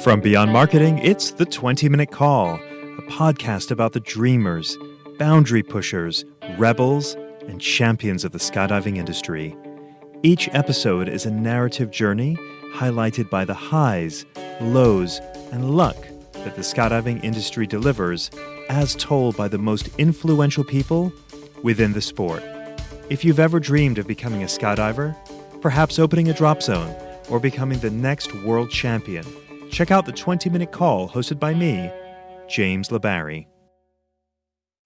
From Beyond Marketing, it's the 20-Minute Call, a podcast about the dreamers, boundary pushers, rebels, and champions of the skydiving industry. Each episode is a narrative journey highlighted by the highs, lows, and luck that the skydiving industry delivers, as told by the most influential people within the sport. If you've ever dreamed of becoming a skydiver, perhaps opening a drop zone, or becoming the next world champion, check out the 20-Minute Call hosted by me, James LeBarry.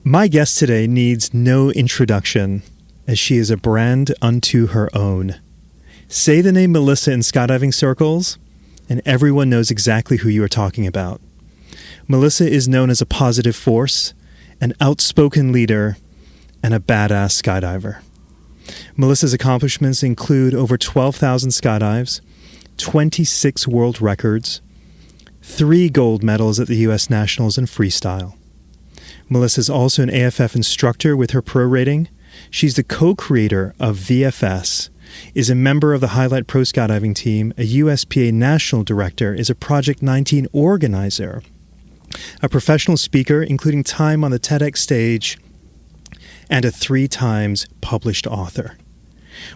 My guest today needs no introduction, as she is a brand unto her own. Say the name Melissa in skydiving circles, and everyone knows exactly who you are talking about. Melissa is known as a positive force, an outspoken leader, and a badass skydiver. Melissa's accomplishments include over 12,000 skydives, 26 world records, 3 gold medals at the U.S. Nationals in freestyle. Melissa is also an AFF instructor with her pro rating. She's the co-creator of VFS, is a member of the Highlight Pro Skydiving Team, a USPA national director, is a Project 19 organizer, a professional speaker, including time on the TEDx stage, and a 3 times published author.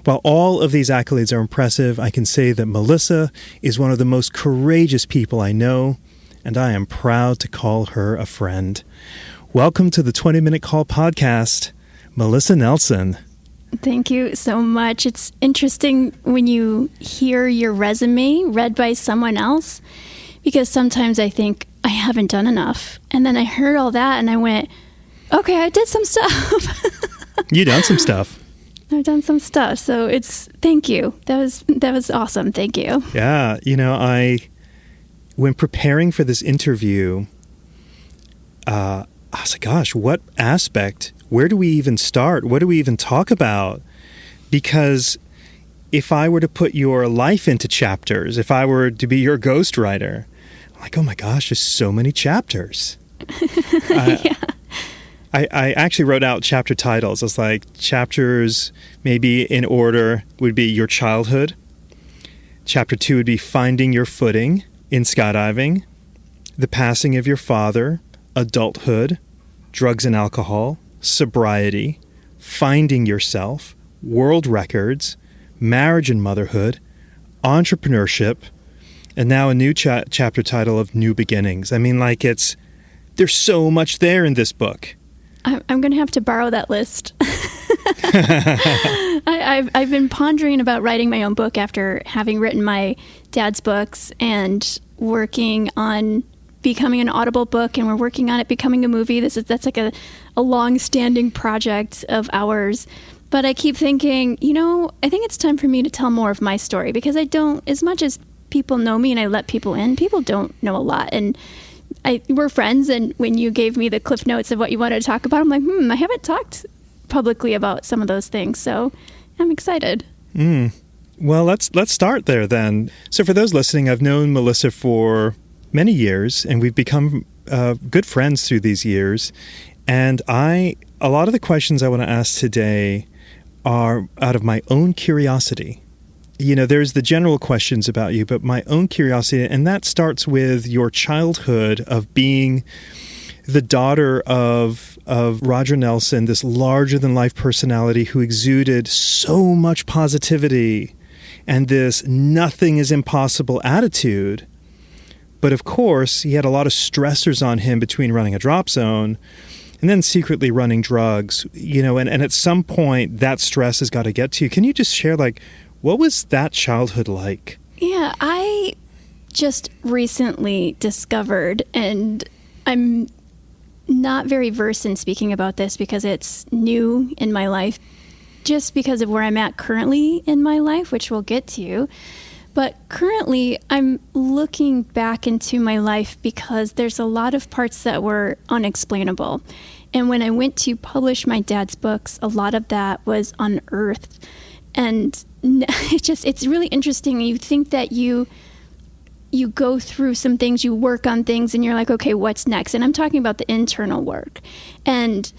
While all of these accolades are impressive, I can say that Melissa is one of the most courageous people I know, and I am proud to call her a friend. Welcome to the 20-Minute Call podcast, Melissa Nelson. Thank you so much. It's interesting when you hear your resume read by someone else, because sometimes I think I haven't done enough. And then I heard all that and I went, okay, I did some stuff. You done some stuff. I've done some stuff. So thank you. That was awesome. Thank you. Yeah. When preparing for this interview, I was like, gosh, what aspect? Where do we even start? What do we even talk about? Because if I were to put your life into chapters, if I were to be your ghostwriter, I'm like, oh my gosh, there's so many chapters. Yeah. I actually wrote out chapter titles. I was like, chapters maybe in order would be your childhood. Chapter 2 would be finding your footing in skydiving, the passing of your father, adulthood, drugs and alcohol, sobriety, finding yourself, world records, marriage and motherhood, entrepreneurship, and now a new chapter title of new beginnings. I mean, there's so much there in this book. I'm going to have to borrow that list. I've been pondering about writing my own book after having written my dad's books and working on becoming an Audible book, and we're working on it becoming a movie. That's like a long-standing project of ours. But I keep thinking, I think it's time for me to tell more of my story, because I don't, as much as people know me and I let people in, people don't know a lot. And we're friends, and when you gave me the cliff notes of what you wanted to talk about, I'm like, I haven't talked publicly about some of those things, so I'm excited. Well, let's start there then. So for those listening, I've known Melissa for many years, and we've become good friends through these years. And a lot of the questions I want to ask today are out of my own curiosity. There's the general questions about you, but my own curiosity, and that starts with your childhood of being the daughter of Roger Nelson, this larger-than-life personality who exuded so much positivity and this nothing is impossible attitude. But of course, he had a lot of stressors on him between running a drop zone and then secretly running drugs, and at some point that stress has got to get to you. Can you just share, what was that childhood like? Yeah, I just recently discovered, and I'm not very versed in speaking about this because it's new in my life, just because of where I'm at currently in my life, which we'll get to. But currently, I'm looking back into my life because there's a lot of parts that were unexplainable. And when I went to publish my dad's books, a lot of that was unearthed. And it's really interesting. You think that you go through some things, you work on things, and you're like, okay, what's next? And I'm talking about the internal work. And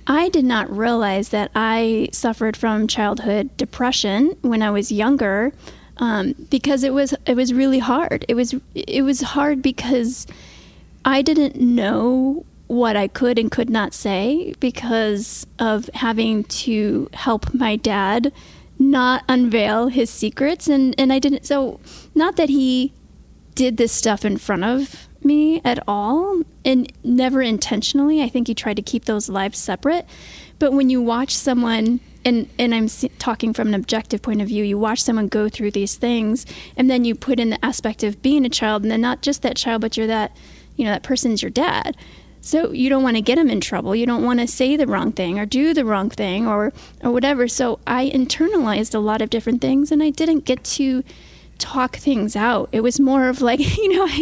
I did not realize that I suffered from childhood depression when I was younger. because it was really hard. It was hard because I didn't know what I could and could not say because of having to help my dad not unveil his secrets. And I didn't, so not that he did this stuff in front of me at all, and never intentionally. I think he tried to keep those lives separate. But when you watch someone, and I'm talking from an objective point of view, you watch someone go through these things, and then you put in the aspect of being a child, and then not just that child, but you're that, that person's your dad. So you don't want to get him in trouble. You don't want to say the wrong thing or do the wrong thing or whatever. So I internalized a lot of different things, and I didn't get to talk things out. It was more of like,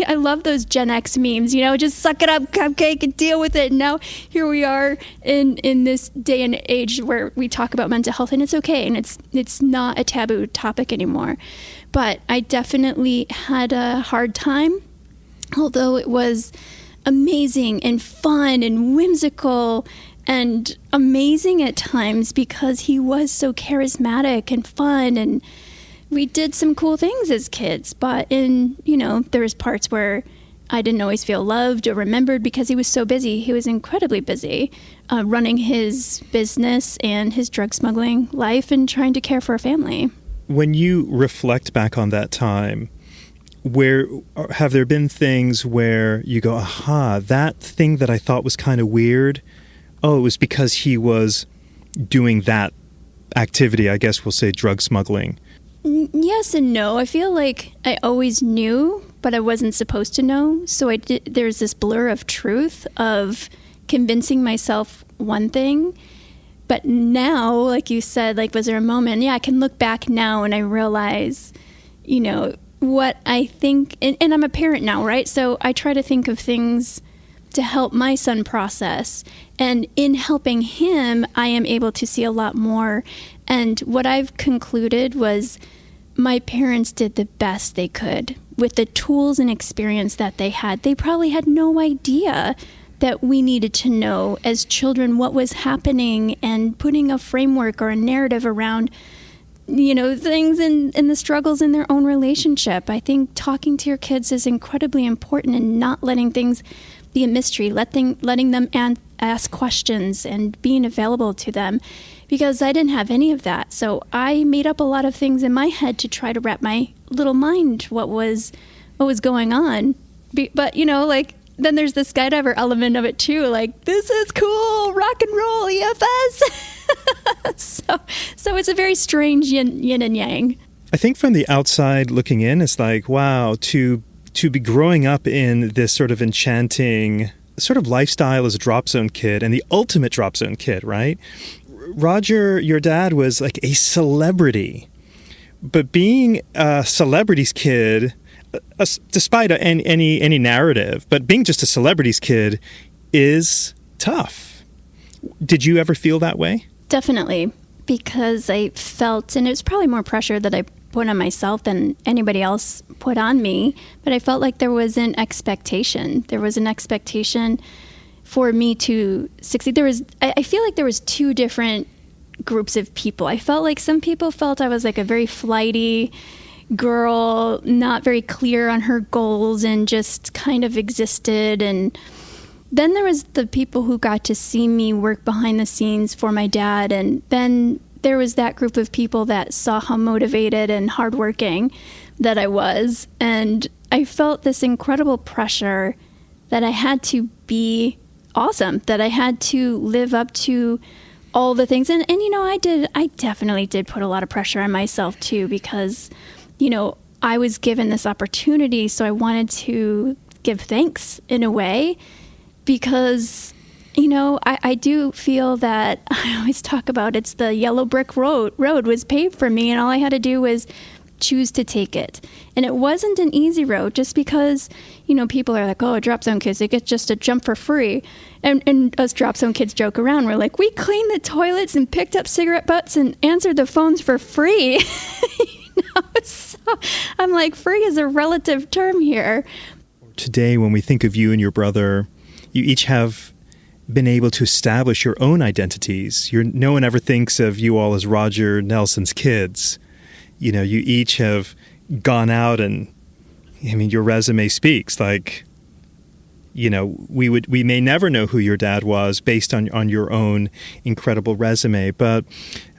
I love those Gen X memes, just suck it up, cupcake, and deal with it. And now here we are in this day and age where we talk about mental health, and it's okay, and it's not a taboo topic anymore. But I definitely had a hard time, although it was amazing and fun and whimsical and amazing at times because he was so charismatic and fun, and we did some cool things as kids. But there was parts where I didn't always feel loved or remembered because he was so busy. He was incredibly busy running his business and his drug smuggling life and trying to care for a family. When you reflect back on that time, where have there been things where you go, aha, that thing that I thought was kind of weird, it was because he was doing that activity, I guess we'll say drug smuggling? Yes and no. I feel like I always knew, but I wasn't supposed to know. So there's this blur of truth of convincing myself one thing. But now, like you said, was there a moment? Yeah, I can look back now and I realize, what I think, and I'm a parent now, right? So I try to think of things to help my son process. And in helping him, I am able to see a lot more. And what I've concluded was my parents did the best they could with the tools and experience that they had. They probably had no idea that we needed to know as children what was happening, and putting a framework or a narrative around things and the struggles in their own relationship. I think talking to your kids is incredibly important, and not letting things be a mystery, letting them ask questions and being available to them, because I didn't have any of that. So I made up a lot of things in my head to try to wrap my little mind what was going on. But then there's the skydiver element of it too. This is cool, rock and roll, EFS. So it's a very strange yin and yang. I think from the outside looking in, it's like, wow, to be growing up in this sort of enchanting sort of lifestyle as a drop zone kid, and the ultimate drop zone kid, right? Roger, your dad was like a celebrity, but being a celebrity's kid, despite any narrative, but being just a celebrity's kid is tough. Did you ever feel that way? Definitely, because I felt, and it was probably more pressure that I put on myself than anybody else put on me, but I felt like there was an expectation. There was an expectation for me to succeed. I feel like there was two different groups of people. I felt like some people felt I was like a very flighty girl, not very clear on her goals, and just kind of existed. And then there was the people who got to see me work behind the scenes for my dad. And then there was that group of people that saw how motivated and hardworking that I was. And I felt this incredible pressure that I had to be awesome, that I had to live up to all the things. And I definitely did put a lot of pressure on myself too, because, I was given this opportunity. So I wanted to give thanks in a way, because, I do feel that I always talk about it's the yellow brick road was paved for me, and all I had to do was choose to take it. And it wasn't an easy road, just because, people are like, oh, drop zone kids, they get just a jump for free. And us drop zone kids joke around. We're like, we cleaned the toilets and picked up cigarette butts and answered the phones for free. So I'm like, free is a relative term here. Today, when we think of you and your brother, you each have been able to establish your own identities. No one ever thinks of you all as Roger Nelson's kids. You each have gone out and, your resume speaks. We may never know who your dad was based on your own incredible resume. But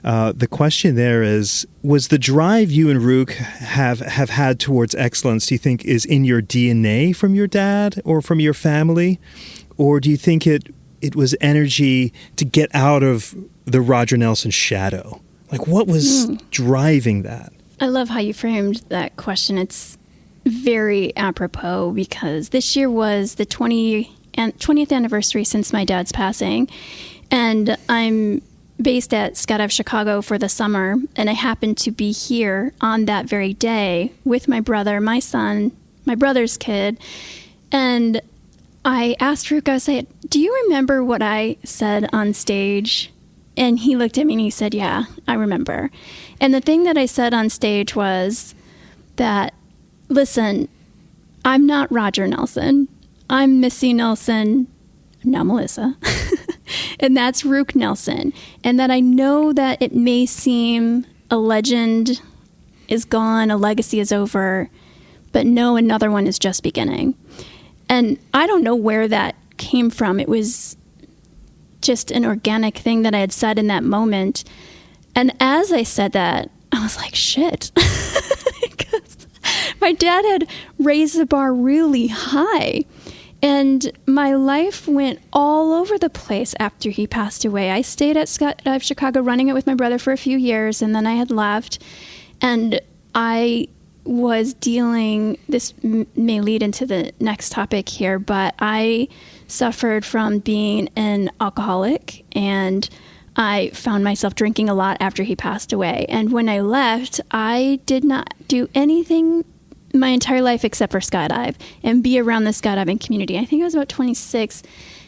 the question there is, was the drive you and Rook have had towards excellence, do you think, is in your DNA from your dad or from your family? Or do you think it was energy to get out of the Roger Nelson shadow? What was driving that? I love how you framed that question. It's very apropos because this year was the 20th anniversary since my dad's passing. And I'm based at Skydive Chicago for the summer. And I happened to be here on that very day with my brother, my son, my brother's kid. And I asked Rook, I said, do you remember what I said on stage? And he looked at me and he said, yeah, I remember. And the thing that I said on stage was that, listen, I'm not Roger Nelson. I'm Missy Nelson, now Melissa. And that's Rook Nelson. And that I know that it may seem a legend is gone, a legacy is over, but no, another one is just beginning. And I don't know where that came from. It was just an organic thing that I had said in that moment. And as I said that, I was like, shit. Because my dad had raised the bar really high. And my life went all over the place after he passed away. I stayed at Skydive Chicago running it with my brother for a few years, and then I had left. And I was dealing, this may lead into the next topic here, but I suffered from being an alcoholic, and I found myself drinking a lot after he passed away. And when I left, I did not do anything my entire life except for skydive and be around the skydiving community. I think I was about 26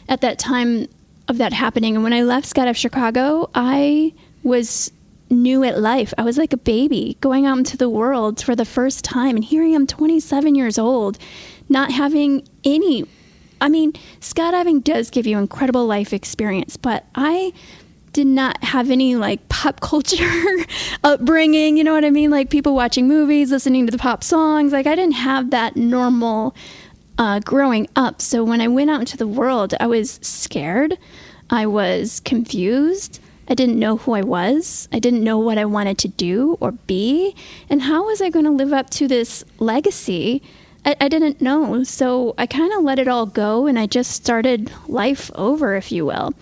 at that time of that happening. And when I left Skydive Chicago, I was new at life. I was like a baby going out into the world for the first time. And here I am, 27 years old, not having any, skydiving does give you incredible life experience, but I did not have any pop culture upbringing, you know what I mean? People watching movies, listening to the pop songs. I didn't have that normal growing up. So when I went out into the world, I was scared. I was confused. I didn't know who I was. I didn't know what I wanted to do or be. And how was I going to live up to this legacy? I didn't know. So I kind of let it all go, and I just started life over, if you will.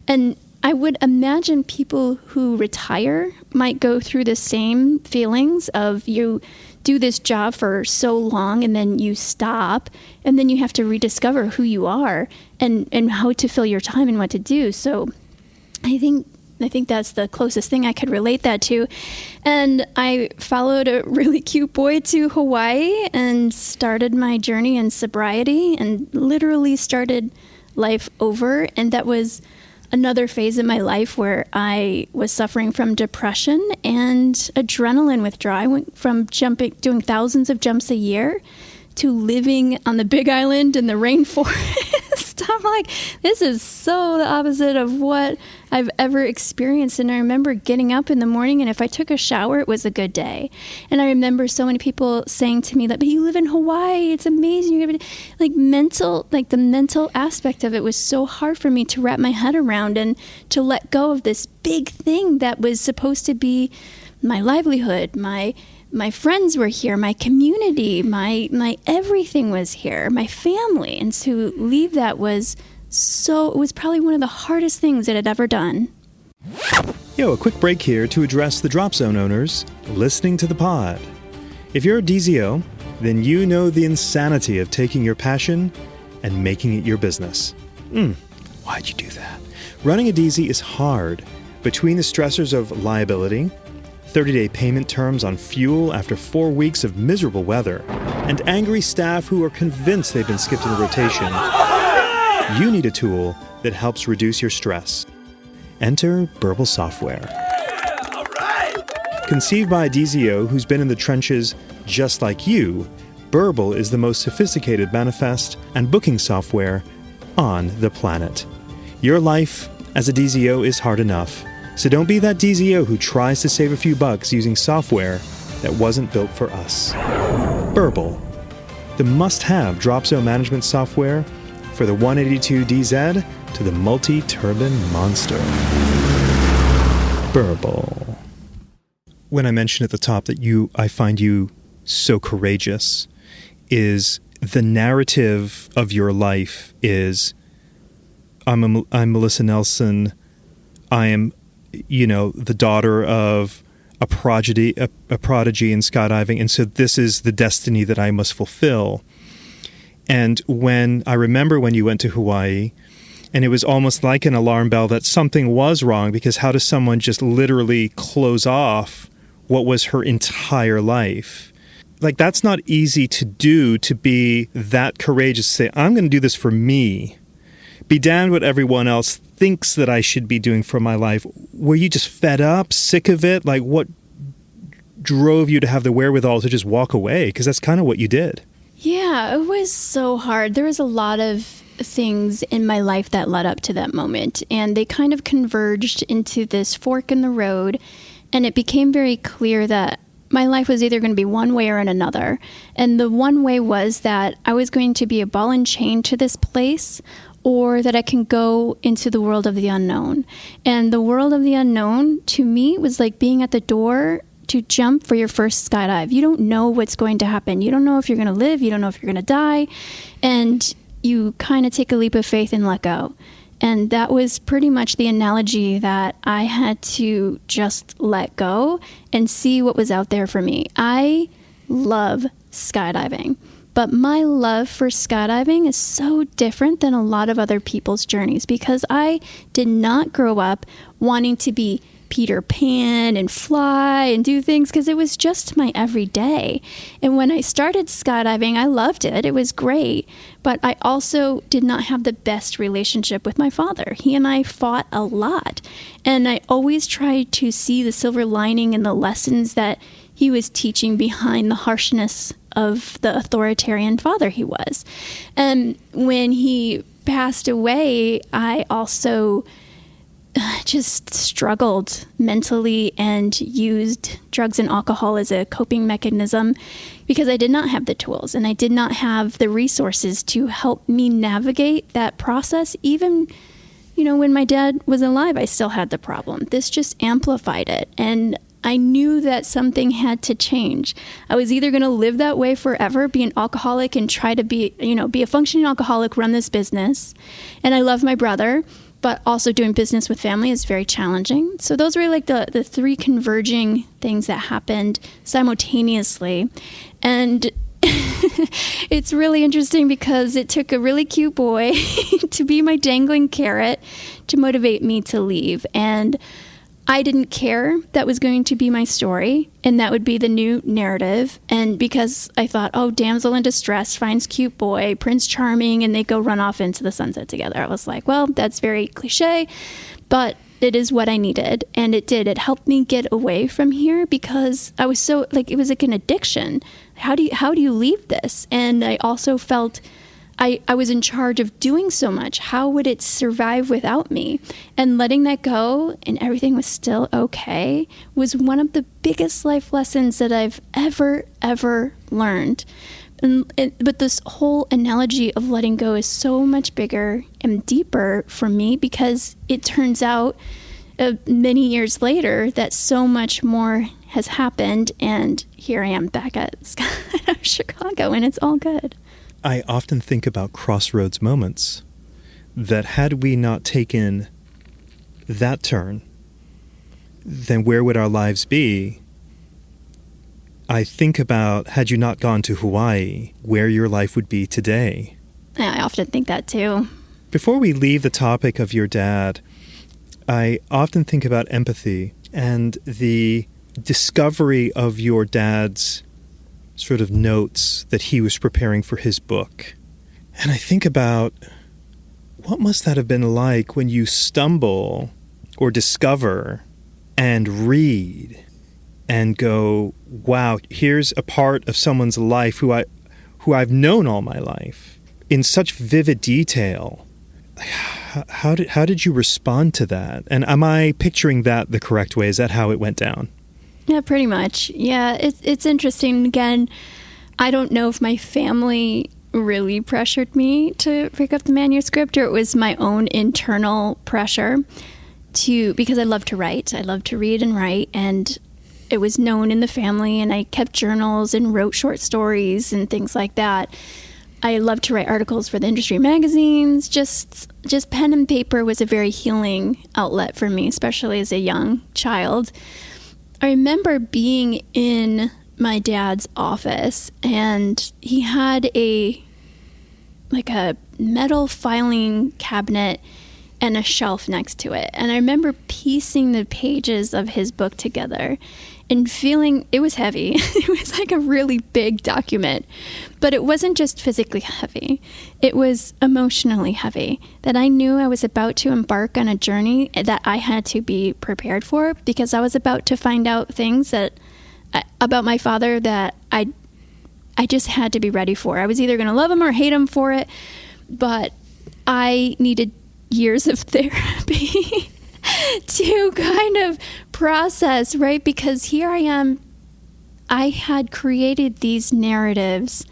And I would imagine people who retire might go through the same feelings of you do this job for so long and then you stop and then you have to rediscover who you are and how to fill your time and what to do. So I think that's the closest thing I could relate that to. And I followed a really cute boy to Hawaii and started my journey in sobriety and literally started life over. And that was another phase in my life where I was suffering from depression and adrenaline withdrawal. I went from doing thousands of jumps a year to living on the Big Island in the rainforest. I'm like, this is so the opposite of what I've ever experienced. And I remember getting up in the morning, and if I took a shower, it was a good day. And I remember so many people saying to me that, but you live in Hawaii, it's amazing. The mental aspect of it was so hard for me to wrap my head around and to let go of this big thing that was supposed to be my livelihood, my friends were here, my community, my everything was here, my family. And to leave that was probably one of the hardest things that I'd ever done. A quick break here to address the drop zone owners listening to the pod. If you're a DZO, then you know the insanity of taking your passion and making it your business. Why'd you do that? Running a DZ is hard. Between the stressors of liability, 30-day payment terms on fuel after 4 weeks of miserable weather, and angry staff who are convinced they've been skipped in the rotation, you need a tool that helps reduce your stress. Enter Burble Software. All right. Conceived by a DZO who's been in the trenches just like you, Burble is the most sophisticated manifest and booking software on the planet. Your life as a DZO is hard enough. So don't be that DZO who tries to save a few bucks using software that wasn't built for us. Burble, the must-have drop zone management software for the 182DZ to the multi-turbine monster. Burble. When I mentioned at the top that I find you so courageous, is the narrative of your life is, I'm Melissa Nelson, I am, the daughter of a prodigy in skydiving, and so this is the destiny that I must fulfill. And I remember when you went to Hawaii, and it was almost like an alarm bell that something was wrong, because how does someone just literally close off what was her entire life? Like, that's not easy to do, to be that courageous, to say, I'm going to do this for me. Be damned what everyone else thinks that I should be doing for my life. Were you just fed up, sick of it? Like, what drove you to have the wherewithal to just walk away? Because that's kind of what you did. Yeah, it was so hard. There was a lot of things in my life that led up to that moment, and they kind of converged into this fork in the road, and it became very clear that my life was either going to be one way or another. And the one way was that I was going to be a ball and chain to this place, or that I can go into the world of the unknown. And the world of the unknown, to me, was like being at the door to jump for your first skydive. You don't know what's going to happen. You don't know if you're going to live. You don't know if you're going to die. And you kind of take a leap of faith and let go. And that was pretty much the analogy that I had to just let go and see what was out there for me. I love skydiving, but my love for skydiving is so different than a lot of other people's journeys, because I did not grow up wanting to be Peter Pan and fly and do things, because it was just my everyday. And when I started skydiving, I loved it. It was great. But I also did not have the best relationship with my father. He and I fought a lot. And I always tried to see the silver lining in the lessons that he was teaching behind the harshness of the authoritarian father he was. And when he passed away, I also just struggled mentally and used drugs and alcohol as a coping mechanism, because I did not have the tools and I did not have the resources to help me navigate that process. Even, when my dad was alive, I still had the problem. This just amplified it. And I knew that something had to change. I was either going to live that way forever, be an alcoholic and try to be a functioning alcoholic, run this business. And I love my brother, but also doing business with family is very challenging. So those were like the three converging things that happened simultaneously. And it's really interesting because it took a really cute boy to be my dangling carrot to motivate me to leave. And I didn't care that was going to be my story, and that would be the new narrative. And because I thought, damsel in distress finds cute boy, Prince Charming, and they go run off into the sunset together. I was like, well, that's very cliche, but it is what I needed. And it did. It helped me get away from here, because I was so, it was like an addiction. How do you leave this? And I also felt I was in charge of doing so much. How would it survive without me? And letting that go and everything was still okay was one of the biggest life lessons that I've ever learned. But this whole analogy of letting go is so much bigger and deeper for me, because it turns out many years later that so much more has happened, and here I am back at Chicago, and it's all good. I often think about crossroads moments, that had we not taken that turn, then where would our lives be? I think about, had you not gone to Hawaii, where your life would be today. I often think that too. Before we leave the topic of your dad, I often think about empathy and the discovery of your dad's sort of notes that he was preparing for his book. And I think about, what must that have been like when you stumble or discover and read and go, wow, here's a part of someone's life who I've known all my life in such vivid detail. How did you respond to that? And am I picturing that the correct way? Is that how it went down? Yeah, pretty much. Yeah, it's interesting. Again, I don't know if my family really pressured me to pick up the manuscript or it was my own internal pressure because I love to write. I love to read and write, and it was known in the family, and I kept journals and wrote short stories and things like that. I love to write articles for the industry magazines. Just pen and paper was a very healing outlet for me, especially as a young child. I remember being in my dad's office, and he had a metal filing cabinet and a shelf next to it. And I remember piecing the pages of his book together and feeling it was heavy. It was like a really big document, but it wasn't just physically heavy. It was emotionally heavy, that I knew I was about to embark on a journey that I had to be prepared for, because I was about to find out things about my father that I just had to be ready for. I was either going to love him or hate him for it, but I needed years of therapy to kind of process, right? Because here I am, I had created these narratives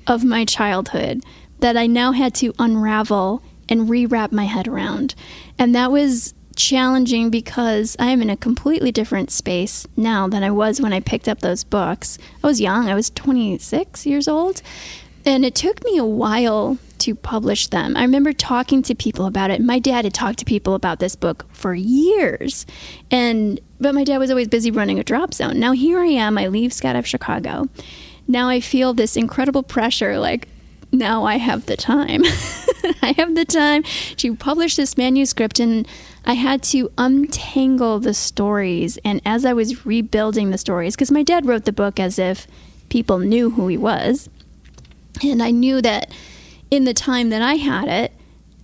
of my childhood that I now had to unravel and rewrap my head around. And that was challenging because I am in a completely different space now than I was when I picked up those books. I was young. I was 26 years old. And it took me a while to publish them. I remember talking to people about it. My dad had talked to people about this book for years. But my dad was always busy running a drop zone. Now here I am. I leave Skydive Chicago. Now I feel this incredible pressure, like, now I have the time. I have the time to publish this manuscript, and I had to untangle the stories. And as I was rebuilding the stories, because my dad wrote the book as if people knew who he was, and I knew that in the time that I had it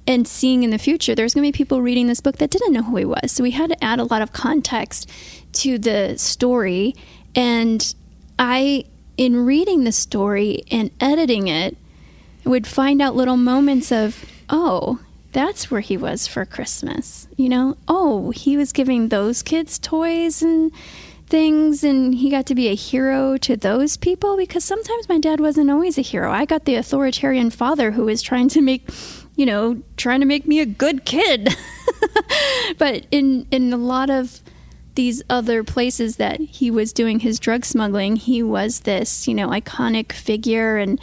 and seeing in the future, there's going to be people reading this book that didn't know who he was. So we had to add a lot of context to the story. And in reading the story and editing it, would find out little moments of, oh, that's where he was for Christmas. Oh, he was giving those kids toys and things, and he got to be a hero to those people, because sometimes my dad wasn't always a hero. I got the authoritarian father who was trying to make me a good kid. But in a lot of these other places that he was doing his drug smuggling, he was this, iconic figure. And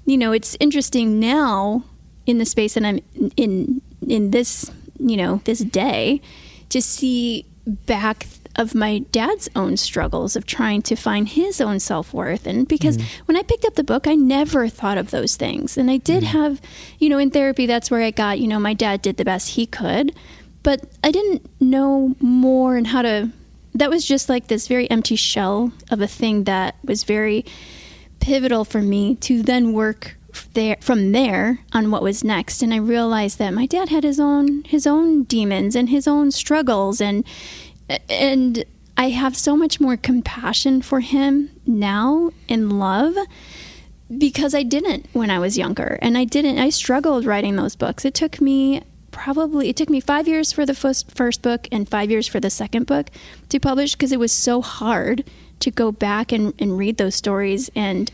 it's interesting now in the space that I'm in this, this day, to see back of my dad's own struggles of trying to find his own self-worth. And because when I picked up the book, I never thought of those things. And I did have, in therapy, that's where I got, my dad did the best he could, but I didn't know more and that was just like this very empty shell of a thing that was very pivotal for me to then work from there on what was next. And I realized that my dad had his own demons and his own struggles, and I have so much more compassion for him now in love, because I didn't when I was younger. And I struggled writing those books. It took me 5 years for the first book and 5 years for the second book to publish, because it was so hard to go back and read those stories. And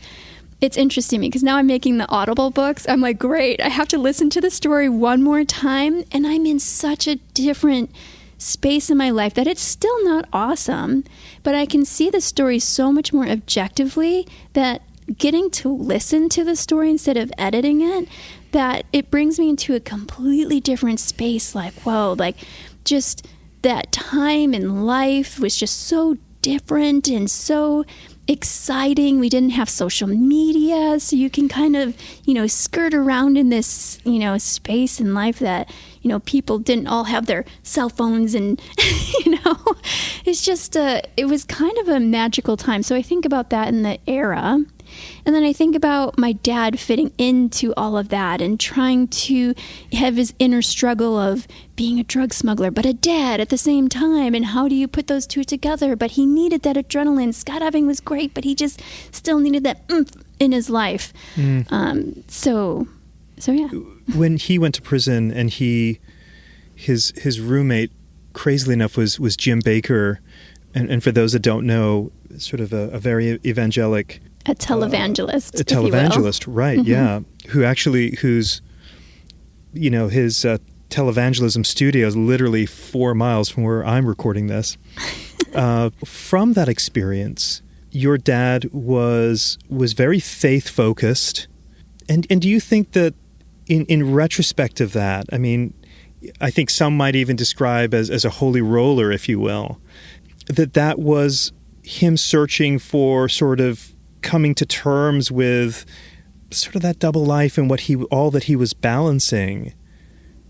it's interesting because now I'm making the Audible books. I'm like, great, I have to listen to the story one more time. And I'm in such a different space in my life that it's still not awesome, but I can see the story so much more objectively, that getting to listen to the story instead of editing it, that it brings me into a completely different space. Like, whoa, like just that time in life was just so different and so exciting. We didn't have social media, so you can kind of, skirt around in this, space in life that, people didn't all have their cell phones, and, it's just, it was kind of a magical time. So I think about that in the era. And then I think about my dad fitting into all of that and trying to have his inner struggle of being a drug smuggler, but a dad at the same time. And how do you put those two together? But he needed that adrenaline. Skydiving was great, but he just still needed that oomph in his life. So yeah. When he went to prison, and his roommate, crazily enough, was Jim Baker. And for those that don't know, sort of a very evangelic... A televangelist, a televangelist, right, yeah. Whose, his televangelism studio is literally 4 miles from where I'm recording this. From that experience, your dad was very faith-focused. And do you think that in retrospect of that, I mean, I think some might even describe as a holy roller, if you will, that was him searching for sort of coming to terms with sort of that double life and all that he was balancing.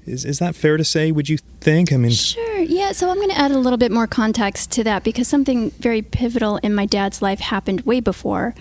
Is that fair to say, would you think? I mean, sure. Yeah. So I'm going to add a little bit more context to that, because something very pivotal in my dad's life happened way before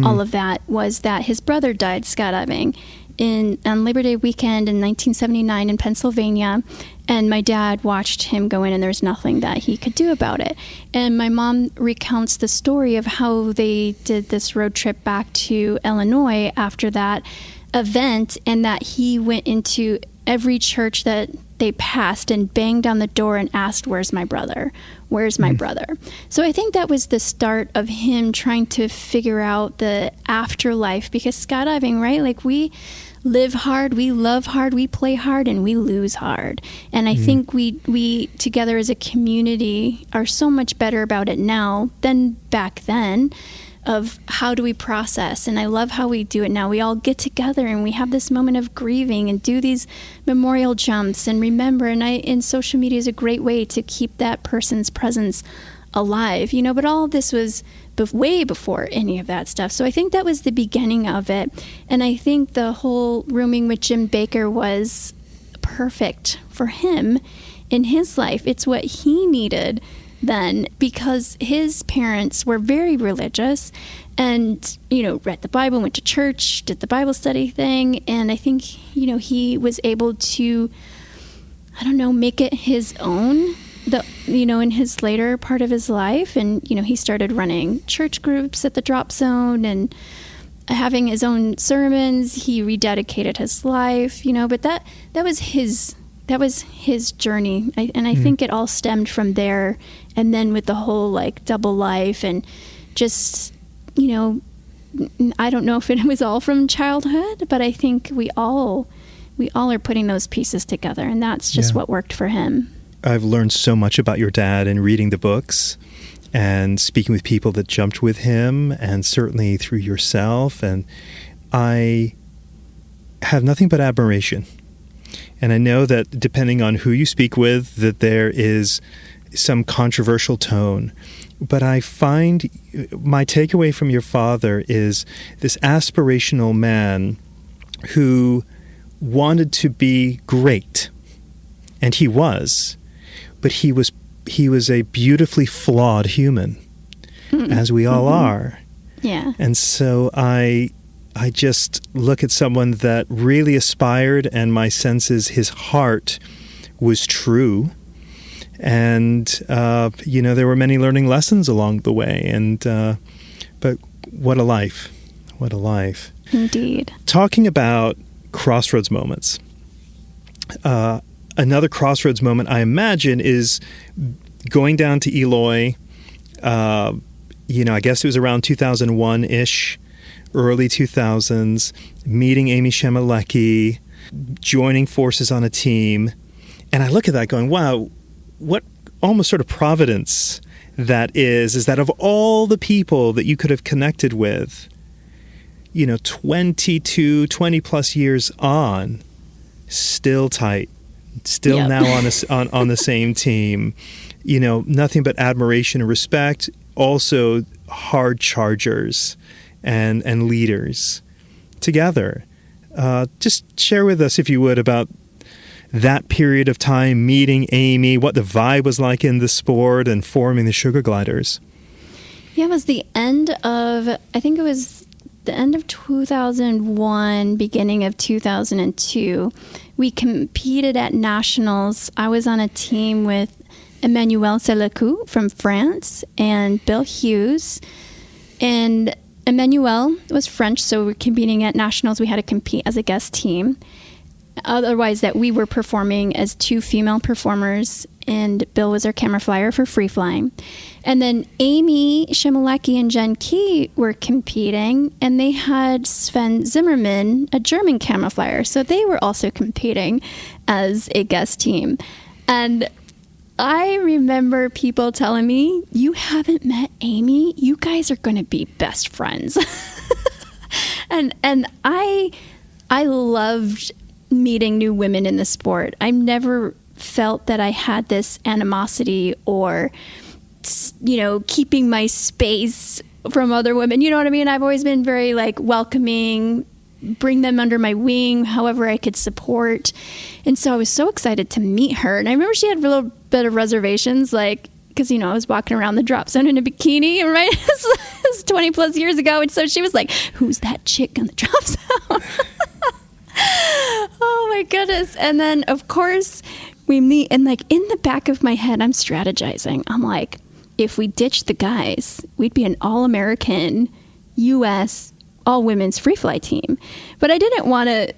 all of that. Was that his brother died skydiving on Labor Day weekend in 1979 in Pennsylvania. And my dad watched him go in, and there's nothing that he could do about it. And my mom recounts the story of how they did this road trip back to Illinois after that event, and that he went into every church that they passed and banged on the door and asked, "Where's my brother? Where's my brother?" So I think that was the start of him trying to figure out the afterlife, because skydiving, right? Like, we live hard, we love hard, we play hard, and we lose hard. And I think we together as a community are so much better about it now than back then, of how do we process. And I love how we do it now. We all get together and we have this moment of grieving and do these memorial jumps and remember. And social media is a great way to keep that person's presence alive, but all of this was way before any of that stuff. So I think that was the beginning of it. And I think the whole rooming with Jim Baker was perfect for him in his life. It's what he needed then, because his parents were very religious and, read the Bible, went to church, did the Bible study thing. And I think, he was able to, make it his own, in his later part of his life. And, he started running church groups at the Drop Zone and having his own sermons. He rededicated his life, but that was his journey. I think it all stemmed from there. And then with the whole double life and just, I don't know if it was all from childhood, but I think we all are putting those pieces together, and that's just what worked for him. I've learned so much about your dad in reading the books and speaking with people that jumped with him, and certainly through yourself. And I have nothing but admiration. And I know that depending on who you speak with, that there is some controversial tone. But I find my takeaway from your father is this aspirational man who wanted to be great. And he was. But he was a beautifully flawed human, as we all are. Yeah. And so I just look at someone that really aspired, and my sense is his heart was true. And, there were many learning lessons along the way. And but what a life. What a life. Indeed. Talking about crossroads moments, another crossroads moment, I imagine, is going down to Eloy. I guess it was around 2001-ish. Early 2000s, meeting Amy Shemalecki, joining forces on a team. And I look at that going, wow, what almost sort of providence that is that of all the people that you could have connected with, 20 plus years on, still tight, still now on the same team, nothing but admiration and respect, also hard chargers and leaders together. Just share with us, if you would, about that period of time, meeting Amy, what the vibe was like in the sport, and forming the Sugar Gliders. Yeah, it was the end of 2001, beginning of 2002. We competed at nationals. I was on a team with Emmanuel Selecou from France and Bill Hughes. And Emmanuel was French, so we're competing at nationals. We had to compete as a guest team. Otherwise, that we were performing as two female performers and Bill was our camera flyer for free flying. And then Amy Shimalecki and Jen Key were competing, and they had Sven Zimmerman, a German camera flyer. So they were also competing as a guest team. And I remember people telling me, you haven't met Amy? You guys are going to be best friends. and I loved meeting new women in the sport. I never felt that I had this animosity or, keeping my space from other women. You know what I mean? I've always been very welcoming, bring them under my wing, however I could support. And so I was so excited to meet her. And I remember she had a little bit of reservations, because, I was walking around the drop zone in a bikini, right? This was 20 plus years ago. And so she was like, who's that chick on the drop zone? Oh my goodness. And then of course we meet, and in the back of my head, I'm strategizing. I'm like, if we ditch the guys, we'd be an all-American U.S. all-women's free fly team. But I didn't want to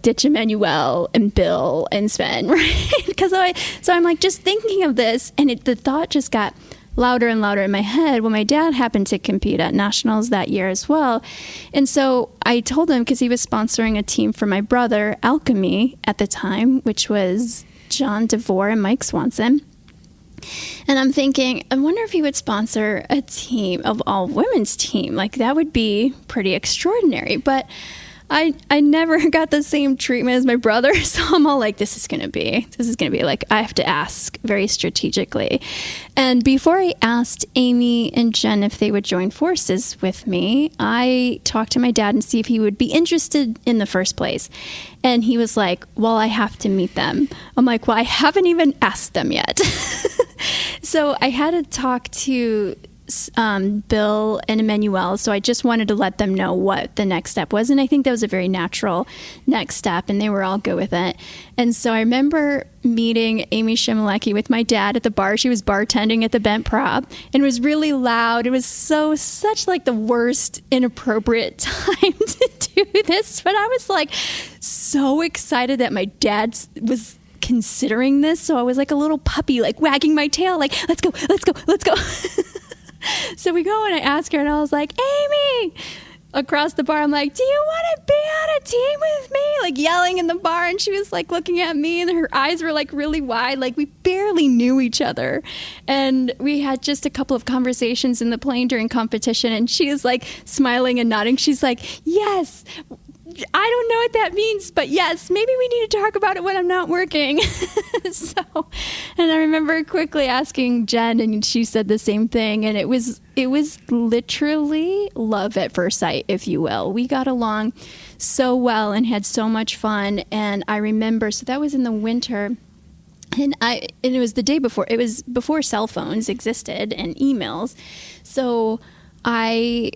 ditch Emmanuel and Bill and Sven, right? So I'm just thinking of this, and the thought just got louder and louder in my head. Well, my dad happened to compete at nationals that year as well. And so I told him, because he was sponsoring a team for my brother, Alchemy, at the time, which was John DeVore and Mike Swanson. And I'm thinking, I wonder if he would sponsor a team of all women's team. That would be pretty extraordinary. But I never got the same treatment as my brother, so I'm all this is going to be I have to ask very strategically. And before I asked Amy and Jen if they would join forces with me, I talked to my dad and see if he would be interested in the first place. And he was like, well, I have to meet them. I'm like, well, I haven't even asked them yet. So I had to talk to Bill and Emmanuel, so I just wanted to let them know what the next step was, and I think that was a very natural next step, and they were all good with it. And so I remember meeting Amy Shimalecki with my dad at the bar. She was bartending at the Bent Prop, and it was really loud. It was such the worst inappropriate time to do this, but I was so excited that my dad was considering this, so I was like a little puppy, wagging my tail, let's go. So we go and I ask her, and I was like, Amy, across the bar, I'm like, do you want to be on a team with me? Yelling in the bar. And she was looking at me, and her eyes were really wide. We barely knew each other. And we had just a couple of conversations in the plane during competition. And she was smiling and nodding. She's like, yes. I don't know what that means, but yes, maybe we need to talk about it when I'm not working. And I remember quickly asking Jen, and she said the same thing. And it was literally love at first sight, if you will. We got along so well and had so much fun. And I remember, so that was in the winter. And it was the day before. It was before cell phones existed and emails. So I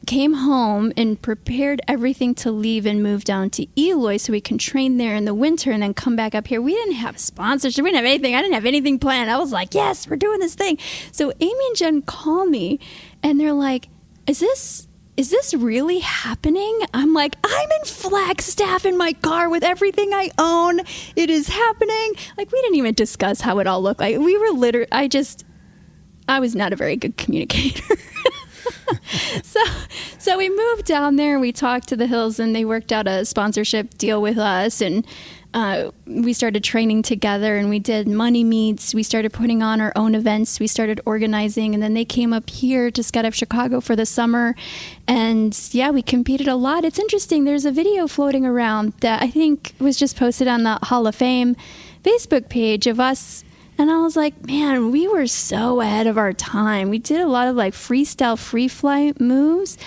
came home and prepared everything to leave and move down to Eloy so we can train there in the winter and then come back up here. We didn't have sponsorship. We didn't have anything. I didn't have anything planned. I was like, yes, we're doing this thing. So Amy and Jen call me, and they're like, is this really happening? I'm like, I'm in Flagstaff in my car with everything I own. It is happening. We didn't even discuss how it all looked like. We were literally, I was not a very good communicator. So we moved down there, and we talked to the Hills, and they worked out a sponsorship deal with us, and we started training together, and we did money meets. We started putting on our own events. We started organizing, and then they came up here to Skydive Chicago for the summer. And yeah, we competed a lot. It's interesting. There's a video floating around that I think was just posted on the Hall of Fame Facebook page of us. And I was like, man, we were so ahead of our time. We did a lot of freestyle free fly moves,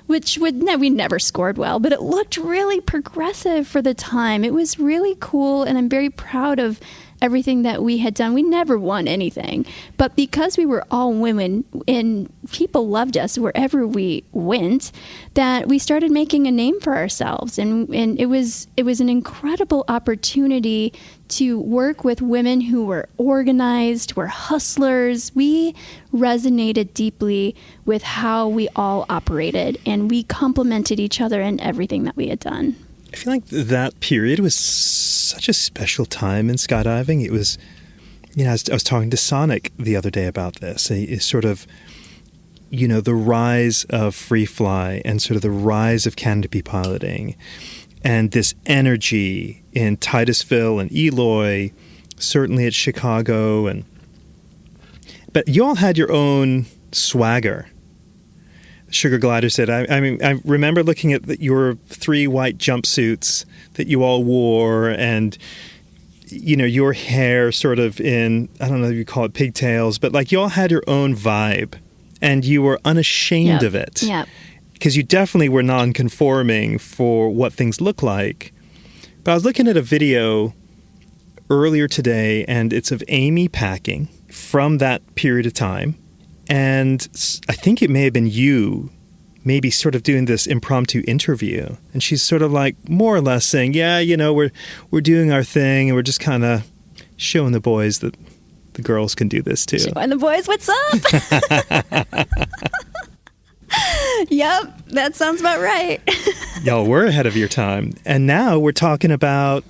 which we never scored well, but it looked really progressive for the time. It was really cool, and I'm very proud of everything that we had done. We never won anything, but because we were all women and people loved us wherever we went, that we started making a name for ourselves. And it was an incredible opportunity to work with women who were organized, were hustlers. We resonated deeply with how we all operated, and we complemented each other in everything that we had done. I feel like that period was such a special time in skydiving. It was I was talking to Sonic the other day about this. It's sort of, the rise of free fly and sort of the rise of canopy piloting and this energy in Titusville and Eloy, certainly at Chicago. But you all had your own swagger. Sugar Glider said, I remember looking at your 3 white jumpsuits that you all wore and, your hair sort of in, I don't know if you call it pigtails, but like you all had your own vibe and you were unashamed of it. Yeah. Because you definitely were non-conforming for what things look like. But I was looking at a video earlier today, and it's of Amy packing from that period of time. And I think it may have been you maybe sort of doing this impromptu interview. And she's sort of like more or less saying, yeah, we're doing our thing and we're just kind of showing the boys that the girls can do this too. Showing the boys what's up. Yep, that sounds about right. Y'all were ahead of your time. And now we're talking about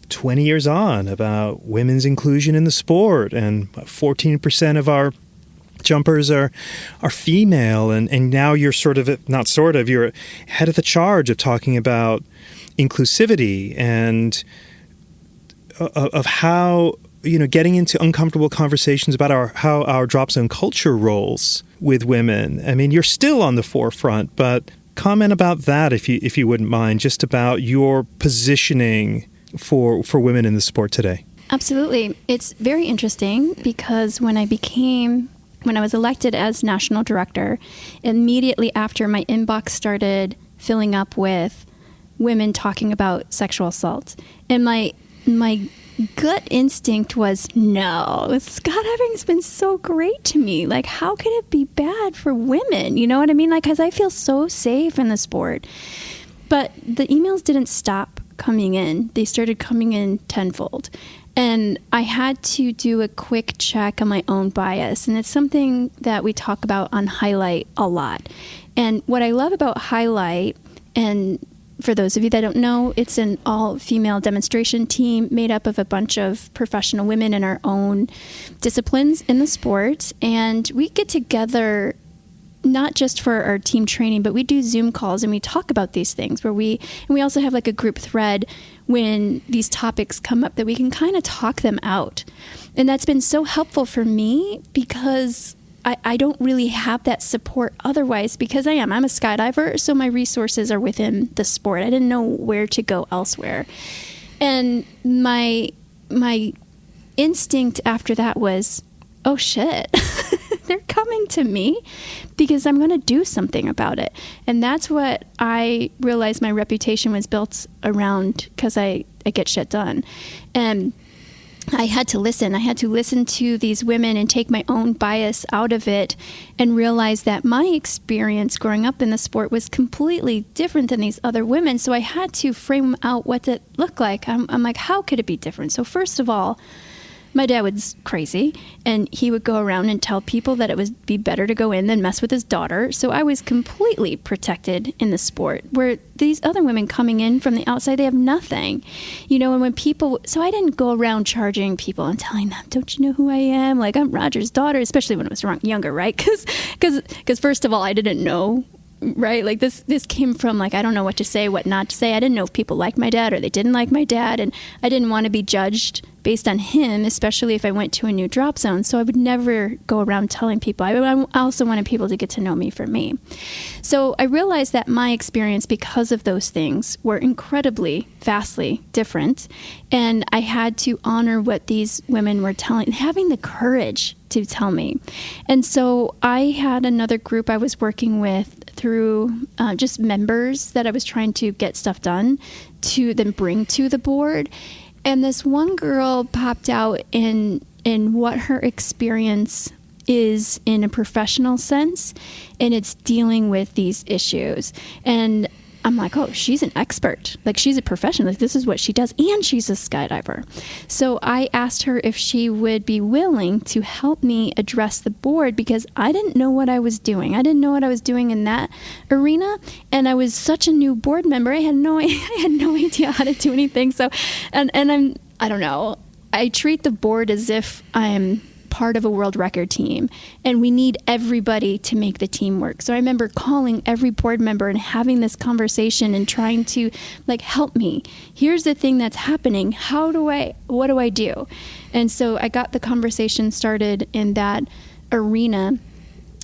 20 years on, about women's inclusion in the sport, and 14% of our jumpers are female, and now you're you're head of the charge of talking about inclusivity and of how, getting into uncomfortable conversations about how our drop zone culture rolls with women. I mean, you're still on the forefront, but comment about that if you wouldn't mind, just about your positioning for women in the sport today. Absolutely. It's very interesting because when I was elected as national director, immediately after my inbox started filling up with women talking about sexual assault. And my gut instinct was, no, skydiving's been so great to me. Like, how could it be bad for women? You know what I mean? Like, because I feel so safe in the sport. But the emails didn't stop coming in. They started coming in tenfold. And I had to do a quick check on my own bias. And it's something that we talk about on Highlight a lot. And what I love about Highlight, and for those of you that don't know, it's an all-female demonstration team made up of a bunch of professional women in our own disciplines in the sport. And we get together not just for our team training, but we do Zoom calls and we talk about these things and we also have like a group thread when these topics come up that we can kind of talk them out. And that's been so helpful for me because I don't really have that support otherwise because I'm a skydiver, so my resources are within the sport. I didn't know where to go elsewhere. And my instinct after that was, oh shit, they're coming to me because I'm going to do something about it. And that's what I realized my reputation was built around, because I get shit done. And I had to listen. I had to listen to these women and take my own bias out of it and realize that my experience growing up in the sport was completely different than these other women. So I had to frame out what it looked like. I'm like, how could it be different? So first of all, my dad was crazy, and he would go around and tell people that it would be better to go in than mess with his daughter. So I was completely protected in the sport, where these other women coming in from the outside, they have nothing. And when people, so I didn't go around charging people and telling them, don't you know who I am? Like, I'm Roger's daughter, especially when I was younger, right? Because first of all, I didn't know, right? Like this came from like, I don't know what to say, what not to say. I didn't know if people liked my dad or they didn't like my dad. And I didn't want to be judged based on him, especially if I went to a new drop zone. So I would never go around telling people. I also wanted people to get to know me for me. So I realized that my experience, because of those things, were incredibly, vastly different. And I had to honor what these women were having the courage to tell me. And so I had another group I was working with through just members that I was trying to get stuff done to then bring to the board. And this one girl popped out in what her experience is in a professional sense, and it's dealing with these issues. And I'm like, oh, she's an expert. Like, she's a professional. Like, this is what she does, and she's a skydiver. So I asked her if she would be willing to help me address the board, because I didn't know what I was doing. I didn't know what I was doing in that arena, and I was such a new board member. I had no idea how to do anything. So, and I don't know. I treat the board as if I'm part of a world record team, and we need everybody to make the team work. So I remember calling every board member and having this conversation and trying to help me. Here's the thing that's happening. What do I do? And so I got the conversation started in that arena.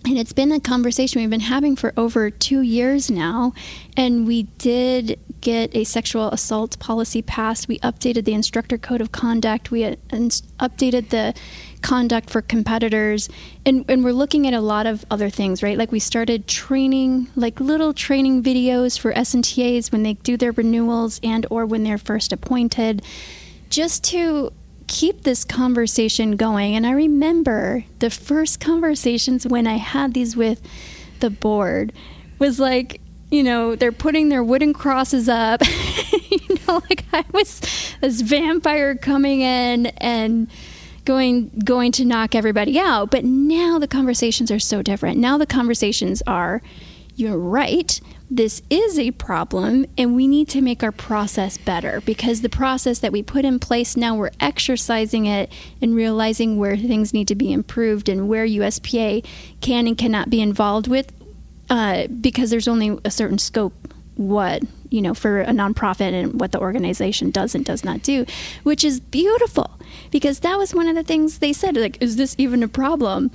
And it's been a conversation we've been having for over 2 years now. And we did get a sexual assault policy passed. We updated the instructor code of conduct. We updated the conduct for competitors. And we're looking at a lot of other things, right? Like we started training, little training videos for SNTAs when they do their renewals and or when they're first appointed, just to keep this conversation going. And I remember the first conversations when I had these with the board was they're putting their wooden crosses up, I was this vampire coming in and going to knock everybody out. But now the conversations are so different. Now the conversations are, you're right, this is a problem and we need to make our process better, because the process that we put in place now, we're exercising it and realizing where things need to be improved and where USPA can and cannot be involved with, because there's only a certain scope for a nonprofit and what the organization does and does not do, which is beautiful, because that was one of the things they said, is this even a problem?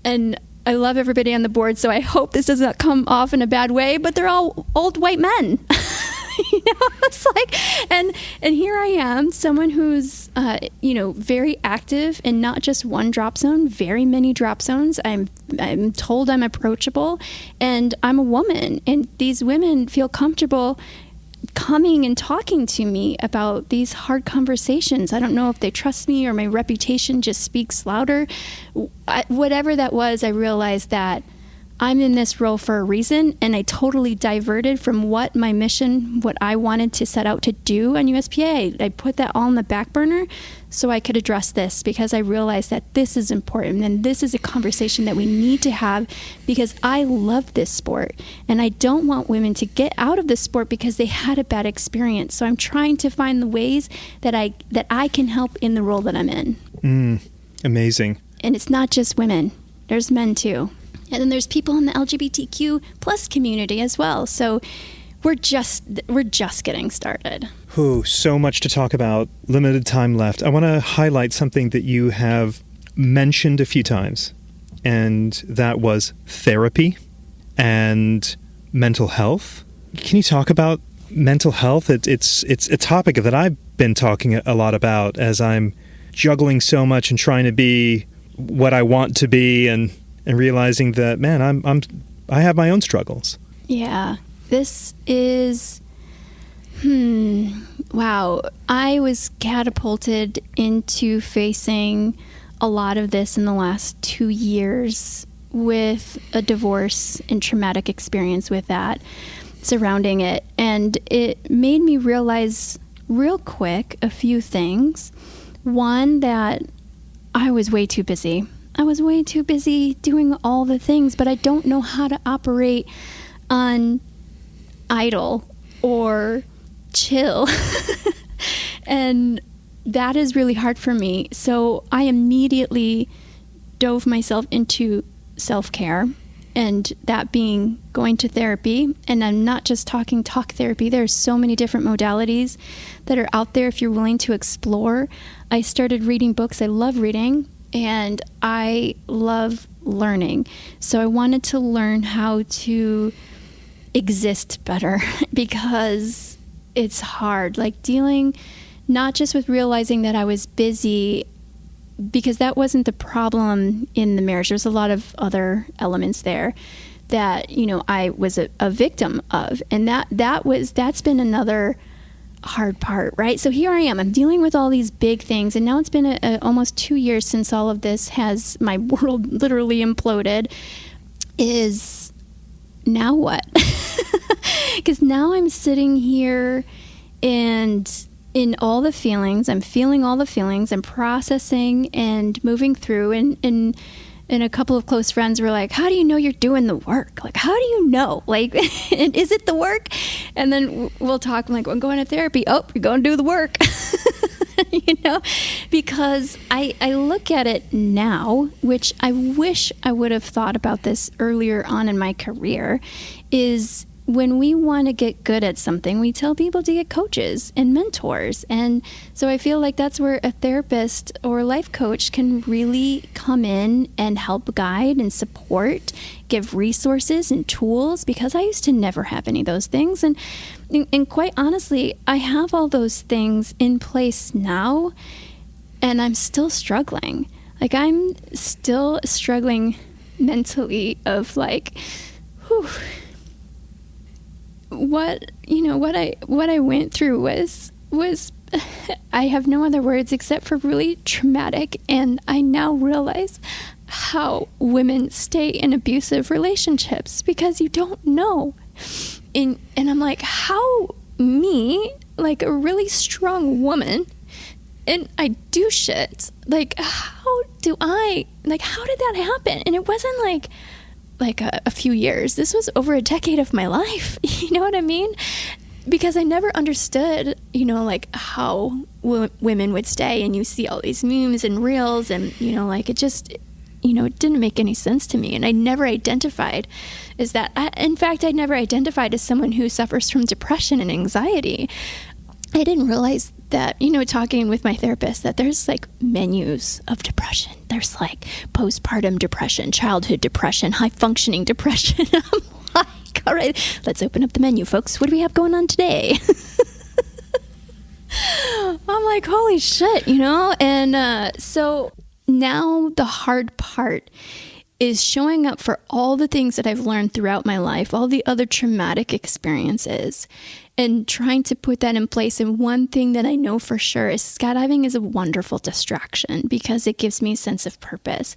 And I love everybody on the board, so I hope this does not come off in a bad way, but they're all old white men. It's and here I am, someone who's, very active in not just one drop zone, very many drop zones. I'm told I'm approachable, and I'm a woman, and these women feel comfortable coming and talking to me about these hard conversations. I don't know if they trust me or my reputation just speaks louder. Whatever that was, I realized that I'm in this role for a reason, and I totally diverted from what my mission, what I wanted to set out to do on USPA. I put that all on the back burner so I could address this, because I realized that this is important and this is a conversation that we need to have, because I love this sport and I don't want women to get out of this sport because they had a bad experience. So I'm trying to find the ways that I can help in the role that I'm in. Amazing. And it's not just women. There's men too. And then there's people in the LGBTQ plus community as well. So we're just getting started. So much to talk about. Limited time left. I want to highlight something that you have mentioned a few times, and that was therapy and mental health. Can you talk about mental health? It's a topic that I've been talking a lot about as I'm juggling so much and trying to be what I want to be, and realizing that, man, I have my own struggles. Yeah, this is, wow. I was catapulted into facing a lot of this in the last 2 years with a divorce and traumatic experience with that surrounding it. And it made me realize real quick a few things. One, that I was way too busy. I was way too busy doing all the things, but I don't know how to operate on idle or chill. And that is really hard for me. So I immediately dove myself into self-care, and that being going to therapy. And I'm not just talking talk therapy. There's so many different modalities that are out there if you're willing to explore. I started reading books. I love reading. And I love learning. So I wanted to learn how to exist better, because it's hard. Dealing not just with realizing that I was busy, because that wasn't the problem in the marriage. There's a lot of other elements there that, I was a victim of. And that's been another hard part, right? So here I am. I'm dealing with all these big things, and now it's been almost 2 years since all of this has my world literally imploded. Is now what? Because now I'm sitting here and in all the feelings, I'm feeling all the feelings, I'm processing and moving through, and a couple of close friends were like, how do you know you're doing the work? How do you know? Is it the work? And then we'll talk, I'm going to therapy. Oh, you're going to do the work. because I look at it now, which I wish I would have thought about this earlier on in my career, is when we want to get good at something, we tell people to get coaches and mentors. And so I feel like that's where a therapist or life coach can really come in and help guide and support, give resources and tools, because I used to never have any of those things. And quite honestly, I have all those things in place now, and I'm still struggling. Like, I'm still struggling mentally of like, whew, what I went through was I have no other words except for really traumatic. And I now realize how women stay in abusive relationships, because you don't know. And I'm like, how me, like a really strong woman, and I do shit, like, how did that happen? And it wasn't like a few years. This was over a decade of my life. You know what I mean? Because I never understood, like how women would stay. And you see all these memes and reels, and, like, it just, it didn't make any sense to me. And I never identified as that. In fact, I never identified as someone who suffers from depression and anxiety. I didn't realize that, talking with my therapist, that there's like menus of depression. There's like postpartum depression, childhood depression, high functioning depression. I'm like, all right, let's open up the menu, folks. What do we have going on today? I'm like, holy shit, And so now the hard part is showing up for all the things that I've learned throughout my life, all the other traumatic experiences, and trying to put that in place. And one thing that I know for sure is skydiving is a wonderful distraction, because it gives me a sense of purpose.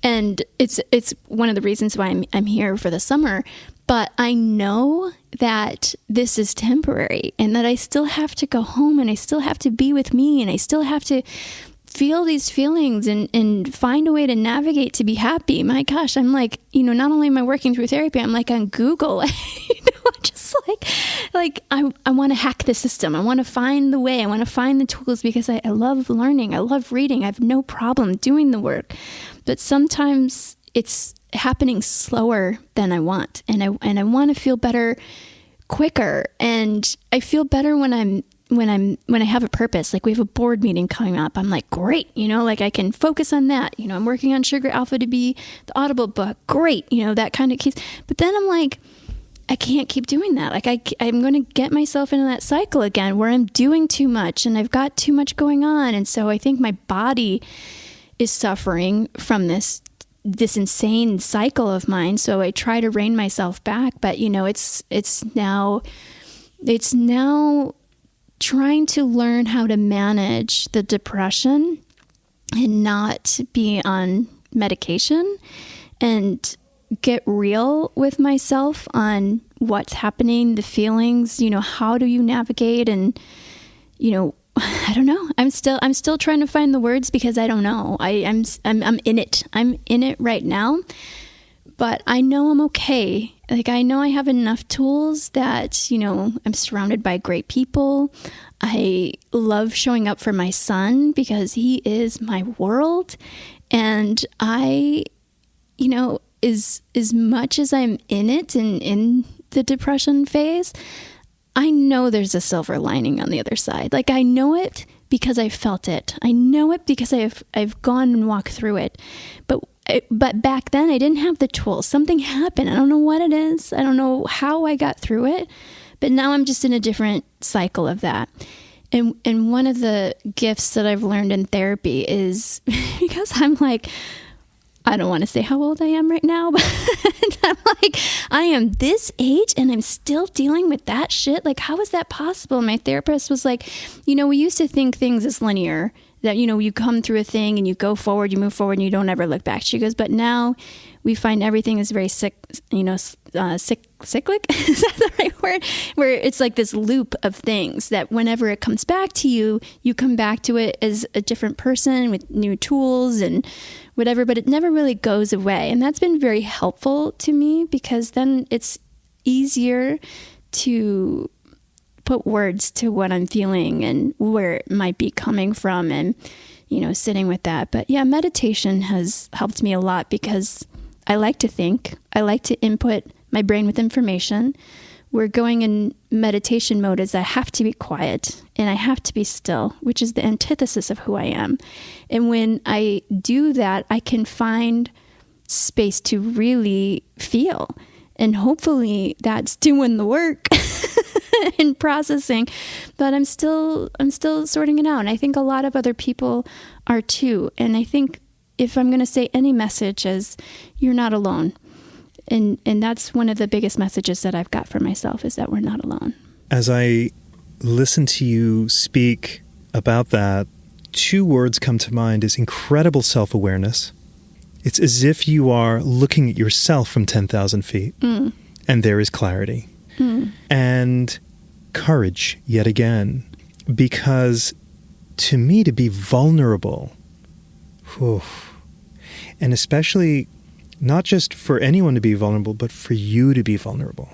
And it's one of the reasons why I'm here for the summer. But I know that this is temporary, and that I still have to go home, and I still have to be with me, and I still have to feel these feelings and find a way to navigate to be happy. My gosh, I'm like, not only am I working through therapy, I'm like on Google, just like I want to hack the system. I want to find the way. I want to find the tools, because I love learning. I love reading. I have no problem doing the work. But sometimes it's happening slower than I want. And I want to feel better quicker. And I feel better when I have a purpose. Like, we have a board meeting coming up. I'm like, great, like I can focus on that. I'm working on Sugar Alpha to be the Audible book. Great, that kind of case. But then I'm like, I can't keep doing that. Like, I'm going to get myself into that cycle again where I'm doing too much and I've got too much going on. And so I think my body is suffering from this insane cycle of mine. So I try to rein myself back, but it's now trying to learn how to manage the depression and not be on medication, and get real with myself on what's happening, the feelings, how do you navigate? And, I don't know. I'm still trying to find the words, because I don't know. I'm in it. I'm in it right now, but I know I'm okay. Like, I know I have enough tools that, I'm surrounded by great people. I love showing up for my son, because he is my world. And I, as much as I'm in it and in the depression phase, I know there's a silver lining on the other side. Like, I know it because I felt it. I know it because I've gone and walked through it. But back then I didn't have the tools. Something happened. I don't know what it is. I don't know how I got through it. But now I'm just in a different cycle of that. And one of the gifts that I've learned in therapy is, because I'm like, I don't want to say how old I am right now, but I'm like, I am this age and I'm still dealing with that shit. Like, how is that possible? My therapist was like, we used to think things as linear, that, you come through a thing and you go forward, you move forward, and you don't ever look back. She goes, but now we find everything is very cyclic. Is that the right word? Where it's like this loop of things that whenever it comes back to you, you come back to it as a different person with new tools and whatever, but it never really goes away. And that's been very helpful to me, because then it's easier to put words to what I'm feeling and where it might be coming from. And, sitting with that. But yeah, meditation has helped me a lot because I like to think. I like to input my brain with information. We're going in meditation mode as I have to be quiet and I have to be still, which is the antithesis of who I am. And when I do that, I can find space to really feel. And hopefully that's doing the work and processing. But I'm still sorting it out. And I think a lot of other people are too. And I think if I'm going to say any message is you're not alone. And that's one of the biggest messages that I've got for myself is that we're not alone. As I listen to you speak about that, 2 words come to mind is incredible self-awareness. It's as if you are looking at yourself from 10,000 feet, and there is clarity. And courage, yet again, because to me, to be vulnerable, and especially not just for anyone to be vulnerable, but for you to be vulnerable.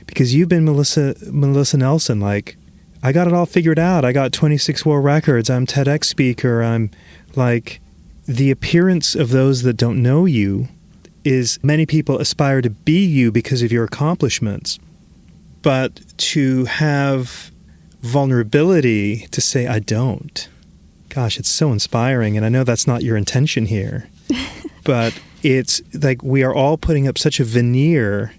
Because you've been Melissa Nelson, like, I got it all figured out. I got 26 world records. I'm TEDx speaker. I'm like, the appearance of those that don't know you is many people aspire to be you because of your accomplishments. But to have vulnerability to say, I don't, gosh, it's so inspiring. And I know that's not your intention here, but it's like we are all putting up such a veneer